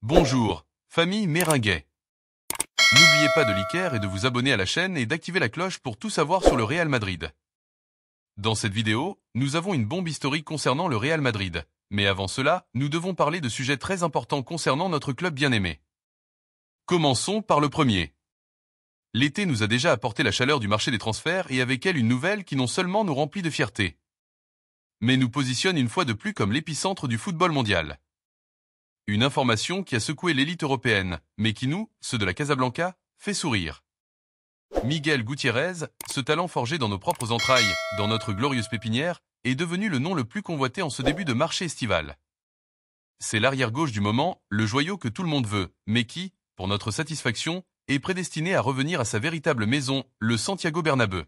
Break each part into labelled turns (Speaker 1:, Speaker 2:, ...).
Speaker 1: Bonjour, famille Méringuet. N'oubliez pas de liker et de vous abonner à la chaîne et d'activer la cloche pour tout savoir sur le Real Madrid. Dans cette vidéo, nous avons une bombe historique concernant le Real Madrid. Mais avant cela, nous devons parler de sujets très importants concernant notre club bien-aimé. Commençons par le premier. L'été nous a déjà apporté la chaleur du marché des transferts et avec elle une nouvelle qui non seulement nous remplit de fierté, mais nous positionne une fois de plus comme l'épicentre du football mondial. Une information qui a secoué l'élite européenne, mais qui nous, ceux de la Casablanca, fait sourire. Miguel Gutiérrez, ce talent forgé dans nos propres entrailles, dans notre glorieuse pépinière, est devenu le nom le plus convoité en ce début de marché estival. C'est l'arrière-gauche du moment, le joyau que tout le monde veut, mais qui, pour notre satisfaction, est prédestiné à revenir à sa véritable maison, le Santiago Bernabéu.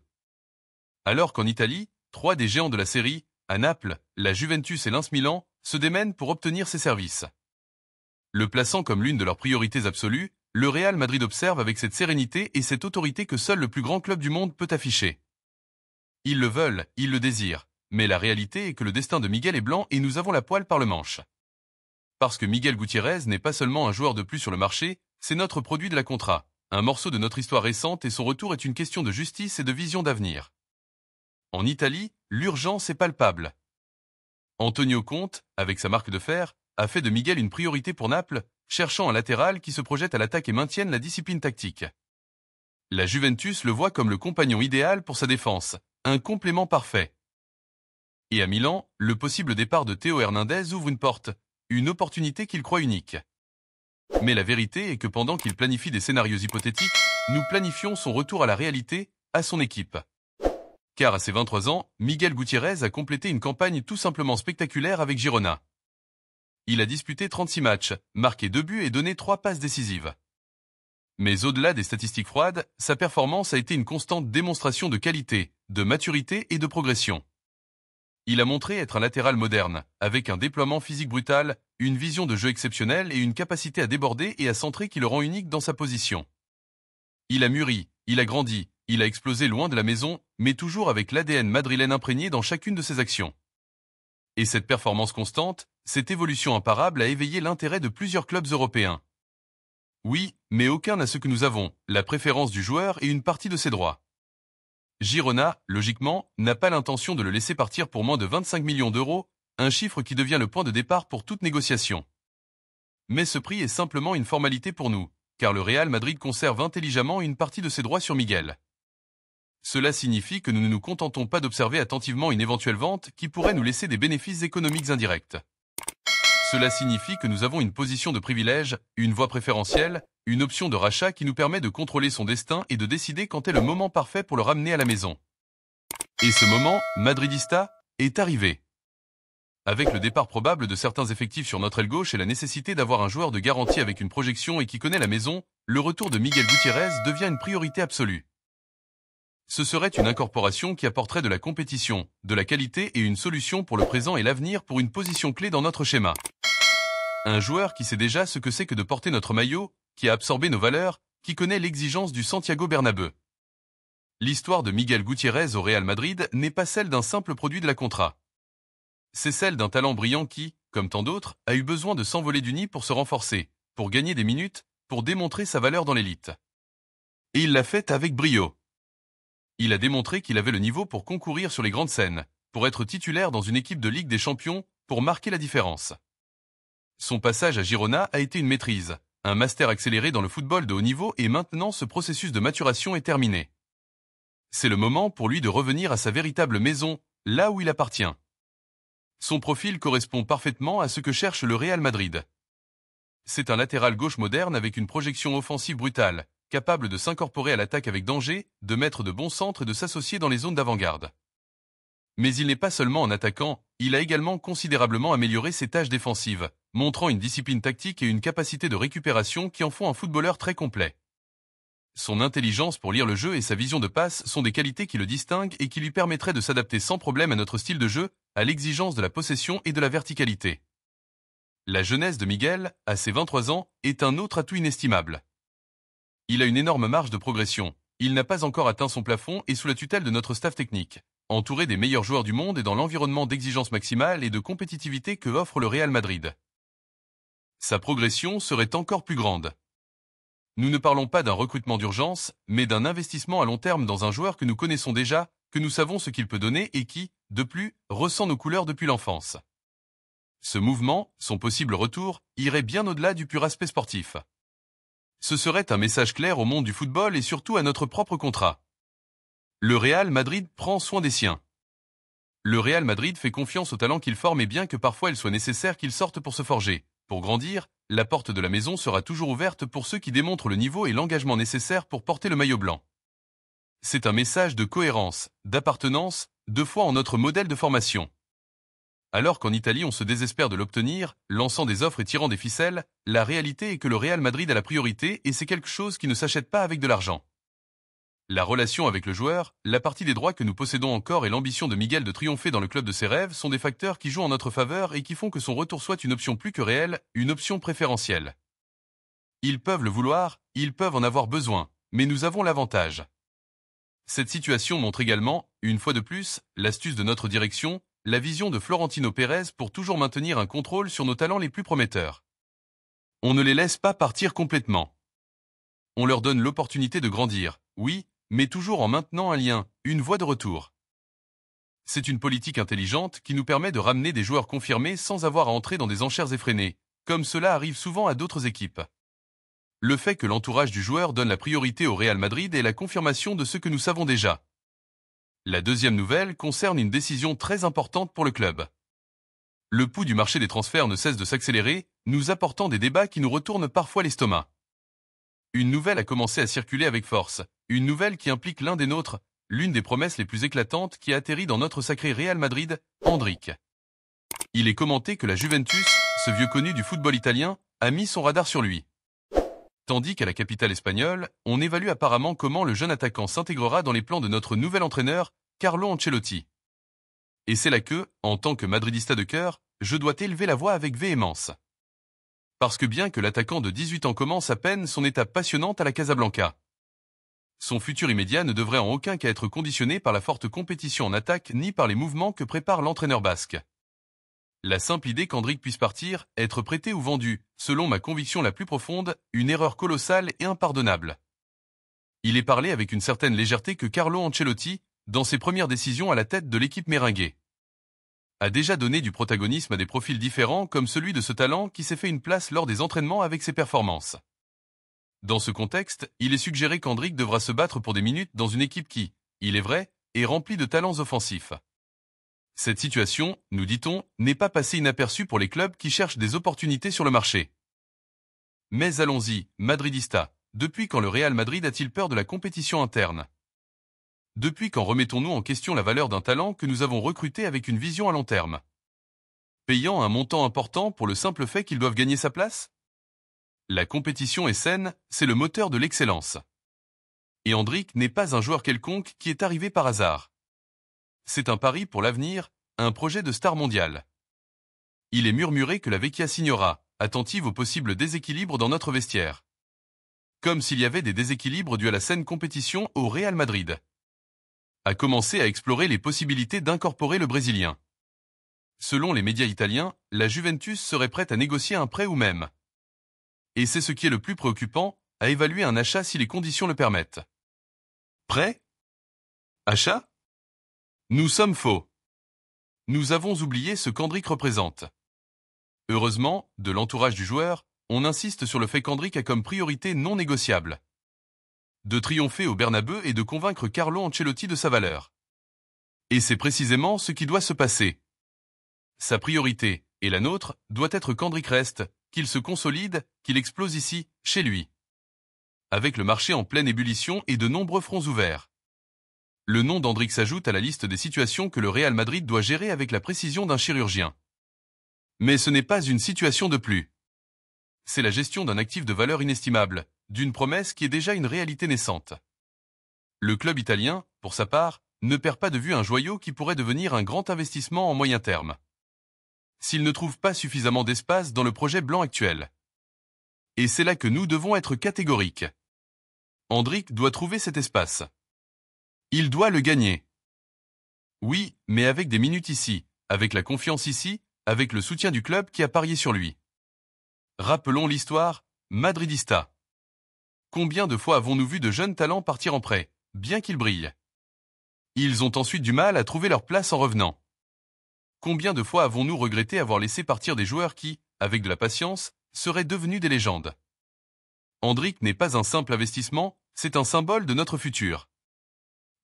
Speaker 1: Alors qu'en Italie, trois des géants de la série, à Naples, la Juventus et l'Inter Milan, se démènent pour obtenir ses services. Le plaçant comme l'une de leurs priorités absolues, le Real Madrid observe avec cette sérénité et cette autorité que seul le plus grand club du monde peut afficher. Ils le veulent, ils le désirent, mais la réalité est que le destin de Miguel est blanc et nous avons la poêle par le manche. Parce que Miguel Gutiérrez n'est pas seulement un joueur de plus sur le marché, c'est notre produit de la Contra, un morceau de notre histoire récente et son retour est une question de justice et de vision d'avenir. En Italie, l'urgence est palpable. Antonio Conte, avec sa marque de fer, a fait de Miguel une priorité pour Naples, cherchant un latéral qui se projette à l'attaque et maintienne la discipline tactique. La Juventus le voit comme le compagnon idéal pour sa défense, un complément parfait. Et à Milan, le possible départ de Théo Hernandez ouvre une porte, une opportunité qu'il croit unique. Mais la vérité est que pendant qu'il planifie des scénarios hypothétiques, nous planifions son retour à la réalité, à son équipe. Car à ses 23 ans, Miguel Gutiérrez a complété une campagne tout simplement spectaculaire avec Girona. Il a disputé 36 matchs, marqué 2 buts et donné 3 passes décisives. Mais au-delà des statistiques froides, sa performance a été une constante démonstration de qualité, de maturité et de progression. Il a montré être un latéral moderne, avec un déploiement physique brutal, une vision de jeu exceptionnelle et une capacité à déborder et à centrer qui le rend unique dans sa position. Il a mûri, il a grandi, il a explosé loin de la maison, mais toujours avec l'ADN madrilène imprégné dans chacune de ses actions. Et cette performance constante, cette évolution imparable a éveillé l'intérêt de plusieurs clubs européens. Oui, mais aucun n'a ce que nous avons, la préférence du joueur et une partie de ses droits. Girona, logiquement, n'a pas l'intention de le laisser partir pour moins de 25 millions d'euros, un chiffre qui devient le point de départ pour toute négociation. Mais ce prix est simplement une formalité pour nous, car le Real Madrid conserve intelligemment une partie de ses droits sur Miguel. Cela signifie que nous ne nous contentons pas d'observer attentivement une éventuelle vente qui pourrait nous laisser des bénéfices économiques indirects. Cela signifie que nous avons une position de privilège, une voie préférentielle, une option de rachat qui nous permet de contrôler son destin et de décider quand est le moment parfait pour le ramener à la maison. Et ce moment, madridista, est arrivé. Avec le départ probable de certains effectifs sur notre aile gauche et la nécessité d'avoir un joueur de garantie avec une projection et qui connaît la maison, le retour de Miguel Gutiérrez devient une priorité absolue. Ce serait une incorporation qui apporterait de la compétition, de la qualité et une solution pour le présent et l'avenir pour une position clé dans notre schéma. Un joueur qui sait déjà ce que c'est que de porter notre maillot, qui a absorbé nos valeurs, qui connaît l'exigence du Santiago Bernabéu. L'histoire de Miguel Gutiérrez au Real Madrid n'est pas celle d'un simple produit de la Contra. C'est celle d'un talent brillant qui, comme tant d'autres, a eu besoin de s'envoler du nid pour se renforcer, pour gagner des minutes, pour démontrer sa valeur dans l'élite. Et il l'a fait avec brio. Il a démontré qu'il avait le niveau pour concourir sur les grandes scènes, pour être titulaire dans une équipe de Ligue des Champions, pour marquer la différence. Son passage à Girona a été une maîtrise, un master accéléré dans le football de haut niveau et maintenant ce processus de maturation est terminé. C'est le moment pour lui de revenir à sa véritable maison, là où il appartient. Son profil correspond parfaitement à ce que cherche le Real Madrid. C'est un latéral gauche moderne avec une projection offensive brutale, capable de s'incorporer à l'attaque avec danger, de mettre de bons centres et de s'associer dans les zones d'avant-garde. Mais il n'est pas seulement un attaquant, il a également considérablement amélioré ses tâches défensives, montrant une discipline tactique et une capacité de récupération qui en font un footballeur très complet. Son intelligence pour lire le jeu et sa vision de passe sont des qualités qui le distinguent et qui lui permettraient de s'adapter sans problème à notre style de jeu, à l'exigence de la possession et de la verticalité. La jeunesse de Miguel, à ses 23 ans, est un autre atout inestimable. Il a une énorme marge de progression, il n'a pas encore atteint son plafond et sous la tutelle de notre staff technique, entouré des meilleurs joueurs du monde et dans l'environnement d'exigence maximale et de compétitivité que offre le Real Madrid. sa progression serait encore plus grande. Nous ne parlons pas d'un recrutement d'urgence, mais d'un investissement à long terme dans un joueur que nous connaissons déjà, que nous savons ce qu'il peut donner et qui, de plus, ressent nos couleurs depuis l'enfance. Ce mouvement, son possible retour, irait bien au-delà du pur aspect sportif. Ce serait un message clair au monde du football et surtout à notre propre contrat. Le Real Madrid prend soin des siens. Le Real Madrid fait confiance aux talents qu'il forme et bien que parfois il soit nécessaire qu'ils sortent pour se forger. Pour grandir, la porte de la maison sera toujours ouverte pour ceux qui démontrent le niveau et l'engagement nécessaires pour porter le maillot blanc. C'est un message de cohérence, d'appartenance, de foi en notre modèle de formation. Alors qu'en Italie on se désespère de l'obtenir, lançant des offres et tirant des ficelles, la réalité est que le Real Madrid a la priorité et c'est quelque chose qui ne s'achète pas avec de l'argent. La relation avec le joueur, la partie des droits que nous possédons encore et l'ambition de Miguel de triompher dans le club de ses rêves sont des facteurs qui jouent en notre faveur et qui font que son retour soit une option plus que réelle, une option préférentielle. Ils peuvent le vouloir, ils peuvent en avoir besoin, mais nous avons l'avantage. Cette situation montre également, une fois de plus, l'astuce de notre direction, la vision de Florentino Pérez pour toujours maintenir un contrôle sur nos talents les plus prometteurs. On ne les laisse pas partir complètement. On leur donne l'opportunité de grandir, oui, mais toujours en maintenant un lien, une voie de retour. C'est une politique intelligente qui nous permet de ramener des joueurs confirmés sans avoir à entrer dans des enchères effrénées, comme cela arrive souvent à d'autres équipes. Le fait que l'entourage du joueur donne la priorité au Real Madrid est la confirmation de ce que nous savons déjà. La deuxième nouvelle concerne une décision très importante pour le club. Le pouls du marché des transferts ne cesse de s'accélérer, nous apportant des débats qui nous retournent parfois l'estomac. Une nouvelle a commencé à circuler avec force, une nouvelle qui implique l'un des nôtres, l'une des promesses les plus éclatantes qui a atterri dans notre sacré Real Madrid, Endrick. Il est commenté que la Juventus, ce vieux connu du football italien, a mis son radar sur lui. Tandis qu'à la capitale espagnole, on évalue apparemment comment le jeune attaquant s'intégrera dans les plans de notre nouvel entraîneur, Carlo Ancelotti. Et c'est là que, en tant que madridista de cœur, je dois élever la voix avec véhémence. Parce que bien que l'attaquant de 18 ans commence à peine son étape passionnante à la Casablanca, son futur immédiat ne devrait en aucun cas être conditionné par la forte compétition en attaque ni par les mouvements que prépare l'entraîneur basque. La simple idée qu'Endrick puisse partir, être prêté ou vendu, selon ma conviction la plus profonde, une erreur colossale et impardonnable. Il est parlé avec une certaine légèreté que Carlo Ancelotti, dans ses premières décisions à la tête de l'équipe merengue, a déjà donné du protagonisme à des profils différents comme celui de ce talent qui s'est fait une place lors des entraînements avec ses performances. Dans ce contexte, il est suggéré qu'Endrick devra se battre pour des minutes dans une équipe qui, il est vrai, est remplie de talents offensifs. Cette situation, nous dit-on, n'est pas passée inaperçue pour les clubs qui cherchent des opportunités sur le marché. Mais allons-y, madridista, depuis quand le Real Madrid a-t-il peur de la compétition interne ? Depuis quand remettons-nous en question la valeur d'un talent que nous avons recruté avec une vision à long terme ? Payant un montant important pour le simple fait qu'ils doivent gagner sa place ? La compétition est saine, c'est le moteur de l'excellence. Et Endrick n'est pas un joueur quelconque qui est arrivé par hasard. C'est un pari pour l'avenir, un projet de star mondiale. Il est murmuré que la Vecchia signera, attentive aux possibles déséquilibres dans notre vestiaire. Comme s'il y avait des déséquilibres dus à la saine compétition au Real Madrid. A commencé à explorer les possibilités d'incorporer le Brésilien. Selon les médias italiens, la Juventus serait prête à négocier un prêt ou même. Et c'est ce qui est le plus préoccupant, à évaluer un achat si les conditions le permettent. Prêt ? Achat ? Nous sommes faux. Nous avons oublié ce qu'Endrick représente. Heureusement, de l'entourage du joueur, on insiste sur le fait qu'Endrick a comme priorité non négociable de triompher au Bernabeu et de convaincre Carlo Ancelotti de sa valeur. Et c'est précisément ce qui doit se passer. Sa priorité, et la nôtre, doit être qu'Endrick reste, qu'il se consolide, qu'il explose ici, chez lui. Avec le marché en pleine ébullition et de nombreux fronts ouverts. Le nom d'Endrick s'ajoute à la liste des situations que le Real Madrid doit gérer avec la précision d'un chirurgien. Mais ce n'est pas une situation de plus. C'est la gestion d'un actif de valeur inestimable, d'une promesse qui est déjà une réalité naissante. Le club italien, pour sa part, ne perd pas de vue un joyau qui pourrait devenir un grand investissement en moyen terme. S'il ne trouve pas suffisamment d'espace dans le projet blanc actuel. Et c'est là que nous devons être catégoriques. Endrick doit trouver cet espace. Il doit le gagner. Oui, mais avec des minutes ici, avec la confiance ici, avec le soutien du club qui a parié sur lui. Rappelons l'histoire madridista. Combien de fois avons-nous vu de jeunes talents partir en prêt, bien qu'ils brillent? Ils ont ensuite du mal à trouver leur place en revenant. Combien de fois avons-nous regretté avoir laissé partir des joueurs qui, avec de la patience, seraient devenus des légendes? Endrick n'est pas un simple investissement, c'est un symbole de notre futur.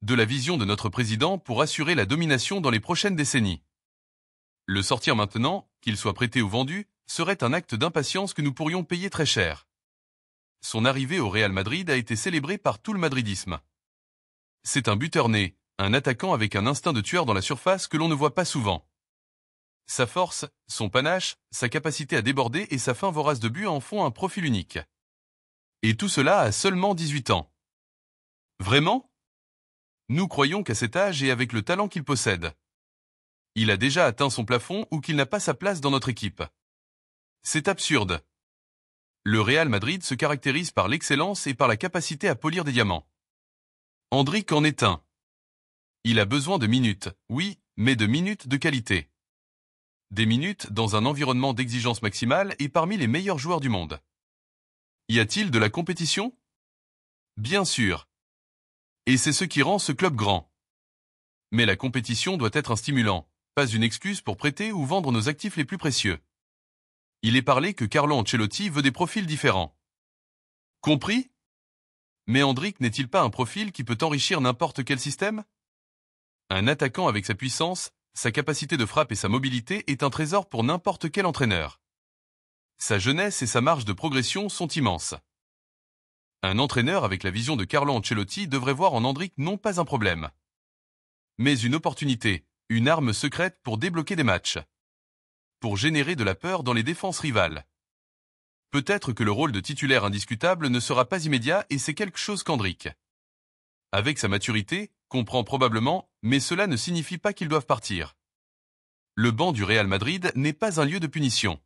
Speaker 1: De la vision de notre président pour assurer la domination dans les prochaines décennies. Le sortir maintenant, qu'il soit prêté ou vendu, serait un acte d'impatience que nous pourrions payer très cher. Son arrivée au Real Madrid a été célébrée par tout le madridisme. C'est un buteur né, un attaquant avec un instinct de tueur dans la surface que l'on ne voit pas souvent. Sa force, son panache, sa capacité à déborder et sa fin vorace de but en font un profil unique. Et tout cela à seulement 18 ans. Vraiment? Nous croyons qu'à cet âge et avec le talent qu'il possède, il a déjà atteint son plafond ou qu'il n'a pas sa place dans notre équipe. C'est absurde. Le Real Madrid se caractérise par l'excellence et par la capacité à polir des diamants. Endrick en est un. Il a besoin de minutes, oui, mais de minutes de qualité. Des minutes dans un environnement d'exigence maximale et parmi les meilleurs joueurs du monde. Y a-t-il de la compétition? Bien sûr. Et c'est ce qui rend ce club grand. Mais la compétition doit être un stimulant, pas une excuse pour prêter ou vendre nos actifs les plus précieux. Il est parlé que Carlo Ancelotti veut des profils différents. Compris? Mais Endrick n'est-il pas un profil qui peut enrichir n'importe quel système? Un attaquant avec sa puissance, sa capacité de frappe et sa mobilité est un trésor pour n'importe quel entraîneur. Sa jeunesse et sa marge de progression sont immenses. Un entraîneur avec la vision de Carlo Ancelotti devrait voir en Endrick non pas un problème, mais une opportunité, une arme secrète pour débloquer des matchs. Pour générer de la peur dans les défenses rivales. Peut-être que le rôle de titulaire indiscutable ne sera pas immédiat et c'est quelque chose qu'Endrick, avec sa maturité, comprend probablement, mais cela ne signifie pas qu'ils doivent partir. Le banc du Real Madrid n'est pas un lieu de punition.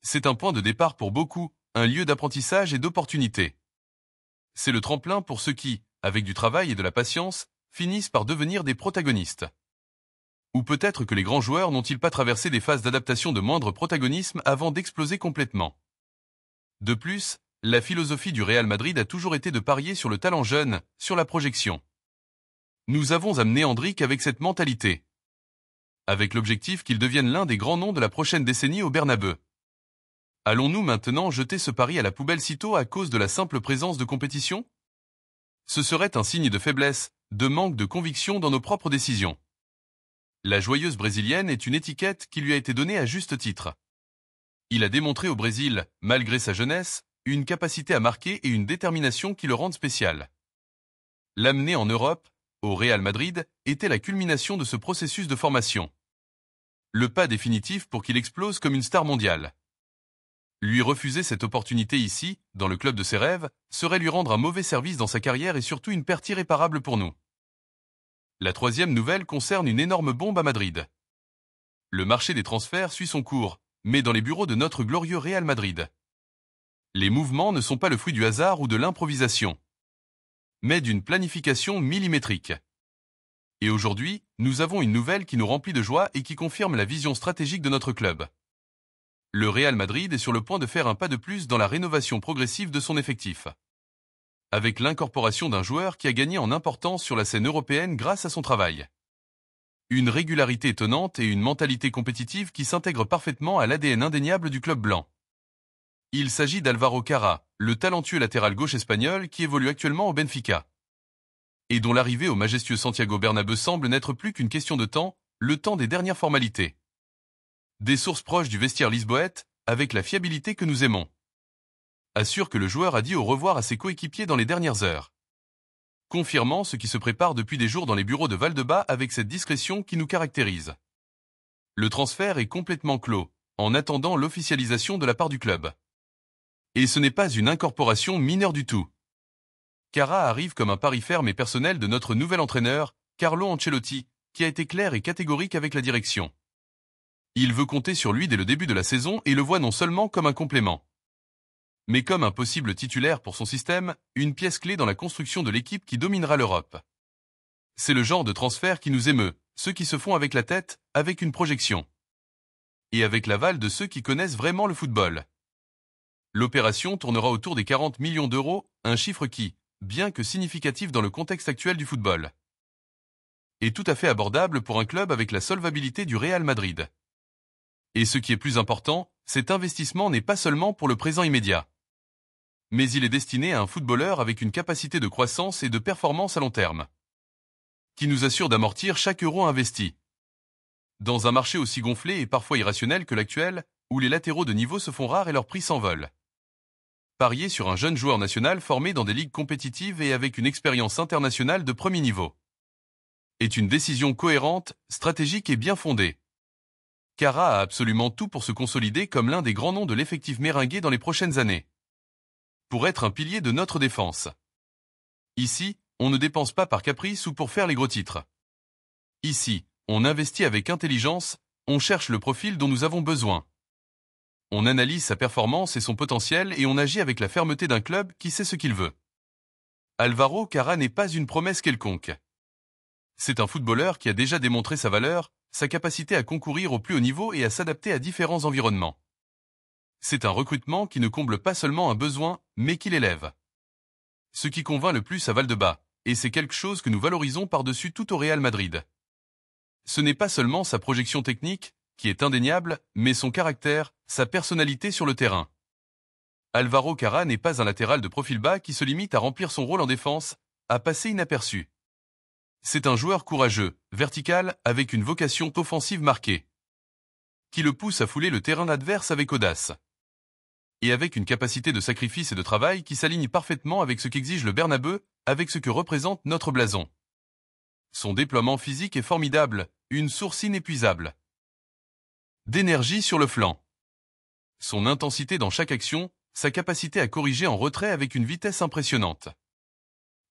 Speaker 1: C'est un point de départ pour beaucoup, un lieu d'apprentissage et d'opportunité. C'est le tremplin pour ceux qui, avec du travail et de la patience, finissent par devenir des protagonistes. Ou peut-être que les grands joueurs n'ont-ils pas traversé des phases d'adaptation de moindre protagonisme avant d'exploser complètement. De plus, la philosophie du Real Madrid a toujours été de parier sur le talent jeune, sur la projection. Nous avons amené Endrick avec cette mentalité. Avec l'objectif qu'il devienne l'un des grands noms de la prochaine décennie au Bernabeu. Allons-nous maintenant jeter ce pari à la poubelle sitôt à cause de la simple présence de compétition? Ce serait un signe de faiblesse, de manque de conviction dans nos propres décisions. La joyeuse brésilienne est une étiquette qui lui a été donnée à juste titre. Il a démontré au Brésil, malgré sa jeunesse, une capacité à marquer et une détermination qui le rendent spécial. L'amener en Europe, au Real Madrid, était la culmination de ce processus de formation. Le pas définitif pour qu'il explose comme une star mondiale. Lui refuser cette opportunité ici, dans le club de ses rêves, serait lui rendre un mauvais service dans sa carrière et surtout une perte irréparable pour nous. La troisième nouvelle concerne une énorme bombe à Madrid. Le marché des transferts suit son cours, mais dans les bureaux de notre glorieux Real Madrid. Les mouvements ne sont pas le fruit du hasard ou de l'improvisation, mais d'une planification millimétrique. Et aujourd'hui, nous avons une nouvelle qui nous remplit de joie et qui confirme la vision stratégique de notre club. Le Real Madrid est sur le point de faire un pas de plus dans la rénovation progressive de son effectif. Avec l'incorporation d'un joueur qui a gagné en importance sur la scène européenne grâce à son travail. Une régularité étonnante et une mentalité compétitive qui s'intègrent parfaitement à l'ADN indéniable du club blanc. Il s'agit d'Alvaro Carra, le talentueux latéral gauche espagnol qui évolue actuellement au Benfica. Et dont l'arrivée au majestueux Santiago Bernabéu semble n'être plus qu'une question de temps, le temps des dernières formalités. Des sources proches du vestiaire lisboète, avec la fiabilité que nous aimons, assure que le joueur a dit au revoir à ses coéquipiers dans les dernières heures. Confirmant ce qui se prépare depuis des jours dans les bureaux de Valdebebas avec cette discrétion qui nous caractérise. Le transfert est complètement clos, en attendant l'officialisation de la part du club. Et ce n'est pas une incorporation mineure du tout. Carra arrive comme un pari ferme et personnel de notre nouvel entraîneur, Carlo Ancelotti, qui a été clair et catégorique avec la direction. Il veut compter sur lui dès le début de la saison et le voit non seulement comme un complément, mais comme un possible titulaire pour son système, une pièce clé dans la construction de l'équipe qui dominera l'Europe. C'est le genre de transfert qui nous émeut, ceux qui se font avec la tête, avec une projection. Et avec l'aval de ceux qui connaissent vraiment le football. L'opération tournera autour des 40 millions d'euros, un chiffre qui, bien que significatif dans le contexte actuel du football, est tout à fait abordable pour un club avec la solvabilité du Real Madrid. Et ce qui est plus important, cet investissement n'est pas seulement pour le présent immédiat, mais il est destiné à un footballeur avec une capacité de croissance et de performance à long terme, qui nous assure d'amortir chaque euro investi. Dans un marché aussi gonflé et parfois irrationnel que l'actuel, où les latéraux de niveau se font rares et leurs prix s'envolent, parier sur un jeune joueur national formé dans des ligues compétitives et avec une expérience internationale de premier niveau est une décision cohérente, stratégique et bien fondée. Kara a absolument tout pour se consolider comme l'un des grands noms de l'effectif méringué dans les prochaines années, pour être un pilier de notre défense. Ici, on ne dépense pas par caprice ou pour faire les gros titres. Ici, on investit avec intelligence, on cherche le profil dont nous avons besoin. On analyse sa performance et son potentiel et on agit avec la fermeté d'un club qui sait ce qu'il veut. Alvaro Kara n'est pas une promesse quelconque. C'est un footballeur qui a déjà démontré sa valeur, sa capacité à concourir au plus haut niveau et à s'adapter à différents environnements. C'est un recrutement qui ne comble pas seulement un besoin, mais qui l'élève. Ce qui convainc le plus à Valdebebas, et c'est quelque chose que nous valorisons par-dessus tout au Real Madrid. Ce n'est pas seulement sa projection technique, qui est indéniable, mais son caractère, sa personnalité sur le terrain. Alvaro Kara n'est pas un latéral de profil bas qui se limite à remplir son rôle en défense, à passer inaperçu. C'est un joueur courageux, vertical, avec une vocation offensive marquée, qui le pousse à fouler le terrain adverse avec audace, et avec une capacité de sacrifice et de travail qui s'aligne parfaitement avec ce qu'exige le Bernabeu, avec ce que représente notre blason. Son déploiement physique est formidable, une source inépuisable d'énergie sur le flanc. Son intensité dans chaque action, sa capacité à corriger en retrait avec une vitesse impressionnante,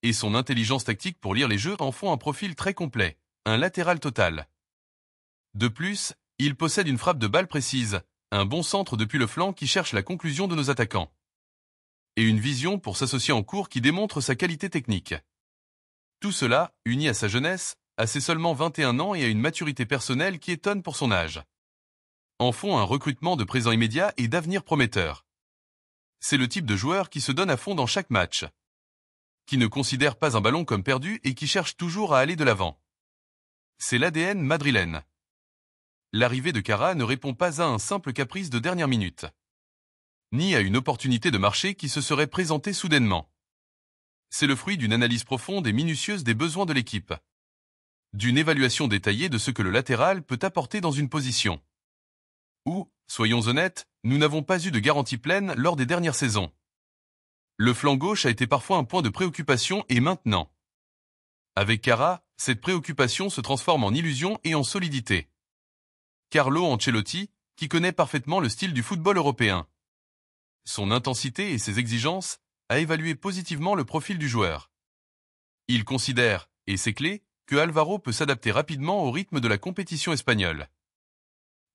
Speaker 1: et son intelligence tactique pour lire les jeux en font un profil très complet, un latéral total. De plus, il possède une frappe de balle précise, un bon centre depuis le flanc qui cherche la conclusion de nos attaquants, et une vision pour s'associer en cours qui démontre sa qualité technique. Tout cela, uni à sa jeunesse, à ses seulement 21 ans et à une maturité personnelle qui étonne pour son âge, en font un recrutement de présent immédiat et d'avenir prometteur. C'est le type de joueur qui se donne à fond dans chaque match, qui ne considère pas un ballon comme perdu et qui cherche toujours à aller de l'avant. C'est l'ADN madrilène. L'arrivée de Kara ne répond pas à un simple caprice de dernière minute, ni à une opportunité de marché qui se serait présentée soudainement. C'est le fruit d'une analyse profonde et minutieuse des besoins de l'équipe, d'une évaluation détaillée de ce que le latéral peut apporter dans une position où, soyons honnêtes, nous n'avons pas eu de garantie pleine lors des dernières saisons. Le flanc gauche a été parfois un point de préoccupation et maintenant, avec Kara, cette préoccupation se transforme en illusion et en solidité. Carlo Ancelotti, qui connaît parfaitement le style du football européen, son intensité et ses exigences, a évalué positivement le profil du joueur. Il considère, et c'est clé, que Alvaro peut s'adapter rapidement au rythme de la compétition espagnole,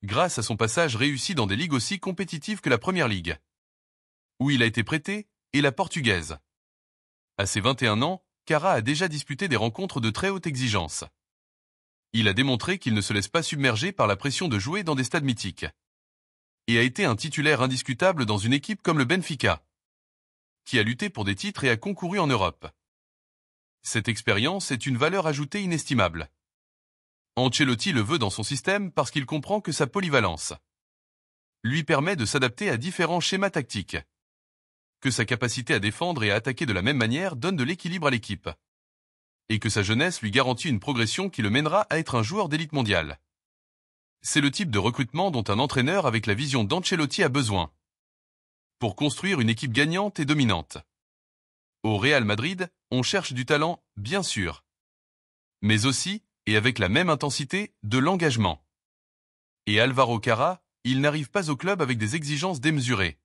Speaker 1: grâce à son passage réussi dans des ligues aussi compétitives que la Première Ligue, où il a été prêté, et la portugaise. À ses 21 ans, Kara a déjà disputé des rencontres de très haute exigence. Il a démontré qu'il ne se laisse pas submerger par la pression de jouer dans des stades mythiques, et a été un titulaire indiscutable dans une équipe comme le Benfica, qui a lutté pour des titres et a concouru en Europe. Cette expérience est une valeur ajoutée inestimable. Ancelotti le veut dans son système parce qu'il comprend que sa polyvalence lui permet de s'adapter à différents schémas tactiques, que sa capacité à défendre et à attaquer de la même manière donne de l'équilibre à l'équipe, et que sa jeunesse lui garantit une progression qui le mènera à être un joueur d'élite mondiale. C'est le type de recrutement dont un entraîneur avec la vision d'Ancelotti a besoin, pour construire une équipe gagnante et dominante. Au Real Madrid, on cherche du talent, bien sûr, mais aussi, et avec la même intensité, de l'engagement. Et Alvaro Kara, il n'arrive pas au club avec des exigences démesurées,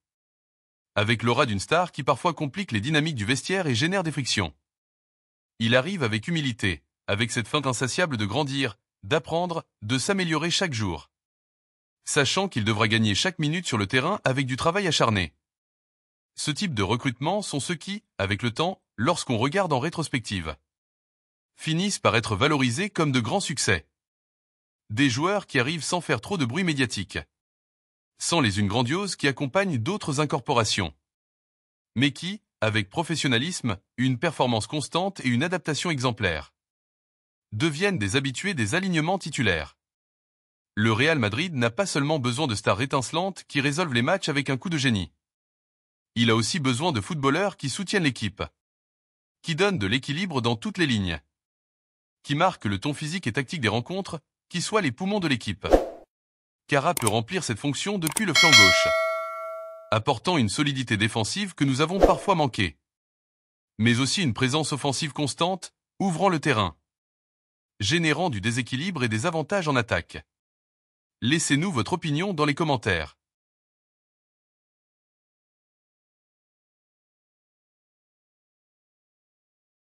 Speaker 1: avec l'aura d'une star qui parfois complique les dynamiques du vestiaire et génère des frictions. Il arrive avec humilité, avec cette faim insatiable de grandir, d'apprendre, de s'améliorer chaque jour, sachant qu'il devra gagner chaque minute sur le terrain avec du travail acharné. Ce type de recrutement sont ceux qui, avec le temps, lorsqu'on regarde en rétrospective, finissent par être valorisés comme de grands succès. Des joueurs qui arrivent sans faire trop de bruit médiatique, sans les unes grandioses qui accompagnent d'autres incorporations. mais qui, avec professionnalisme, une performance constante et une adaptation exemplaire, deviennent des habitués des alignements titulaires. Le Real Madrid n'a pas seulement besoin de stars étincelantes qui résolvent les matchs avec un coup de génie. Il a aussi besoin de footballeurs qui soutiennent l'équipe, qui donnent de l'équilibre dans toutes les lignes, qui marquent le ton physique et tactique des rencontres, qui soient les poumons de l'équipe. Kara peut remplir cette fonction depuis le flanc gauche, apportant une solidité défensive que nous avons parfois manquée, mais aussi une présence offensive constante, ouvrant le terrain, générant du déséquilibre et des avantages en attaque. Laissez-nous votre opinion dans les commentaires.